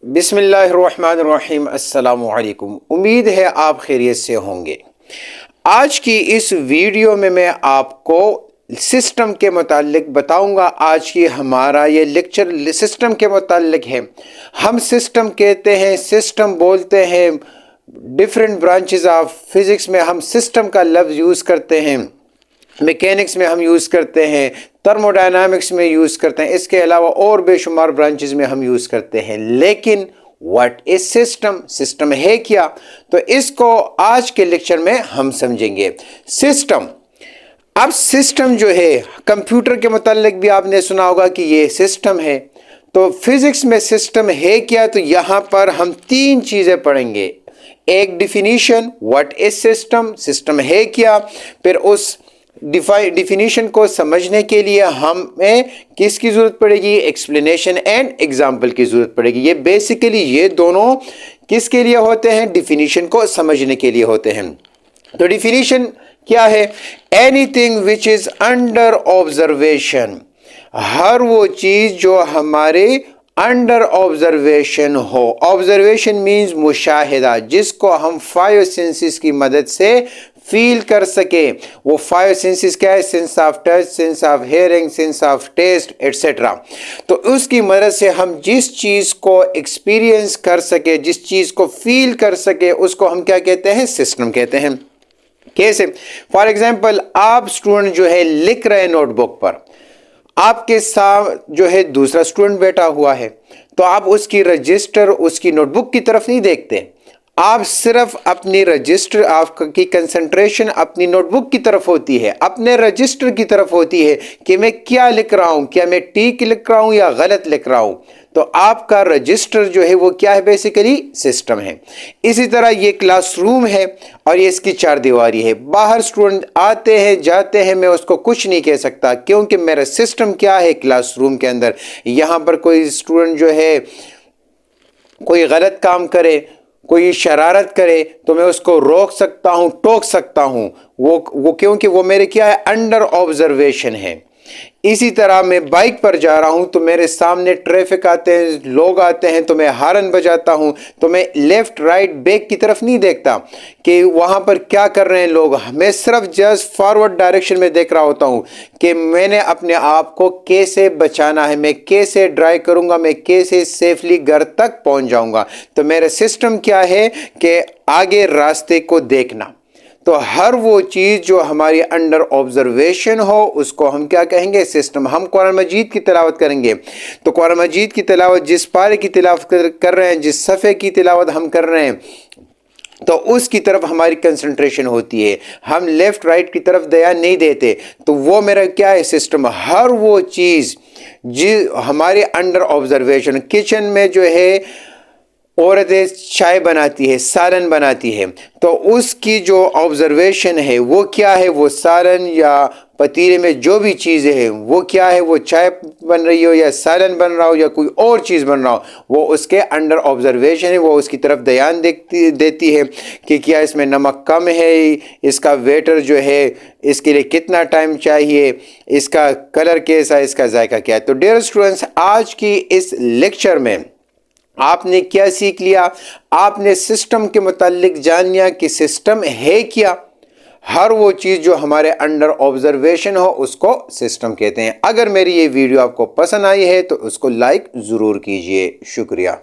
बिस्मिल्लाहिर्रहमानिर्रहीम। अस्सलामु अलैकुम। उम्मीद है आप खैरियत से होंगे। आज की इस वीडियो में मैं आपको सिस्टम के मुतालिक बताऊंगा। आज की हमारा ये लेक्चर सिस्टम के मुतालिक है। हम सिस्टम कहते हैं, सिस्टम बोलते हैं, डिफरेंट ब्रांचेस ऑफ फिजिक्स में हम सिस्टम का लफ्ज़ यूज़ करते हैं, मैकेनिक्स में हम यूज़ करते हैं, थर्मोडायनामिक्स में यूज़ करते हैं, इसके अलावा और बेशुमार ब्रांचेस में हम यूज़ करते हैं। लेकिन व्हाट इज सिस्टम, सिस्टम है क्या, तो इसको आज के लेक्चर में हम समझेंगे। सिस्टम, अब सिस्टम जो है कंप्यूटर के मुतालिक भी आपने सुना होगा कि ये सिस्टम है। तो फिजिक्स में सिस्टम है क्या, तो यहां पर हम तीन चीज़ें पढ़ेंगे। एक definition, what is system, system है क्या। फिर उस डिफिनीशन को समझने के लिए हमें किसकी जरूरत पड़ेगी, एक्सप्लेनेशन एंड एग्जाम्पल की जरूरत पड़ेगी। ये बेसिकली ये दोनों किसके लिए होते हैं, डिफिनीशन को समझने के लिए होते हैं। तो डिफिनीशन क्या है, anything which is under observation, हर वो चीज जो हमारे अंडर ऑब्जर्वेशन हो। ऑब्जर्वेशन मीन्स मुशाहिदा, जिसको हम फाइव सेंसेस की मदद से फील कर सके। वो फाइव सेंसेस क्या है, sense of touch, sense of hearing, sense of taste etcetera. तो उसकी मदद से हम जिस चीज को एक्सपीरियंस कर सके, जिस चीज को फील कर सके, उसको हम क्या कहते हैं, सिस्टम कहते हैं। कैसे, फॉर एग्जाम्पल आप स्टूडेंट जो है लिख रहे हैं नोटबुक पर, आपके साथ जो है दूसरा स्टूडेंट बैठा हुआ है, तो आप उसकी रजिस्टर, उसकी नोटबुक की तरफ नहीं देखते, आप सिर्फ अपनी रजिस्टर, आपकी कंसंट्रेशन अपनी नोटबुक की तरफ होती है, अपने रजिस्टर की तरफ होती है कि मैं क्या लिख रहा हूं, क्या मैं ठीक लिख रहा हूं या गलत लिख रहा हूं। तो आपका रजिस्टर जो है वो क्या है, बेसिकली सिस्टम है। इसी तरह ये क्लासरूम है और ये इसकी चार दीवारी है। बाहर स्टूडेंट आते हैं जाते हैं, मैं उसको कुछ नहीं कह सकता, क्योंकि मेरा सिस्टम क्या है क्लासरूम के अंदर। यहां पर कोई स्टूडेंट जो है कोई गलत काम करे, कोई शरारत करे, तो मैं उसको रोक सकता हूं, टोक सकता हूं, वो क्योंकि वो मेरे क्या है, अंडर ऑब्जर्वेशन है। इसी तरह मैं बाइक पर जा रहा हूं, तो मेरे सामने ट्रैफिक आते हैं, लोग आते हैं, तो मैं हॉर्न बजाता हूं, तो मैं लेफ्ट राइट बैक की तरफ नहीं देखता कि वहां पर क्या कर रहे हैं लोग। मैं सिर्फ जस्ट फॉरवर्ड डायरेक्शन में देख रहा होता हूं कि मैंने अपने आप को कैसे बचाना है, मैं कैसे ड्राइव करूंगा, मैं कैसे सेफली घर तक पहुंच जाऊंगा। तो मेरा सिस्टम क्या है कि आगे रास्ते को देखना। तो हर वो चीज़ जो हमारी अंडर ऑब्जर्वेशन हो उसको हम क्या कहेंगे, सिस्टम। हम कुरान मजीद की तिलावत करेंगे, तो कुरान मजीद की तिलावत, जिस पारे की तिलावत कर रहे हैं, जिस सफ़े की तिलावत हम कर रहे हैं, तो उसकी तरफ हमारी कंसंट्रेशन होती है, हम लेफ्ट राइट की तरफ ध्यान नहीं देते। तो वो मेरा क्या है, सिस्टम। हर वो चीज़ जी हमारे अंडर ऑब्जर्वेशन, किचन में जो है औरतें चाय बनाती है, सालन बनाती है, तो उसकी जो ऑब्जर्वेशन है वो क्या है, वो सालन या पतीले में जो भी चीज़ें हैं वो क्या है, वो चाय बन रही हो या सालन बन रहा हो या कोई और चीज़ बन रहा हो, वो उसके अंडर ऑब्जर्वेशन है। वो उसकी तरफ ध्यान देती है कि क्या इसमें नमक कम है, इसका वेटर जो है इसके लिए कितना टाइम चाहिए, इसका कलर कैसा, इसका जायका क्या है। तो डियर स्टूडेंट्स, आज की इस लेक्चर में आपने क्या सीख लिया, आपने सिस्टम के मुतालिक जान लिया कि सिस्टम है क्या। हर वो चीज़ जो हमारे अंडर ऑब्जर्वेशन हो उसको सिस्टम कहते हैं। अगर मेरी ये वीडियो आपको पसंद आई है तो उसको लाइक ज़रूर कीजिए। शुक्रिया।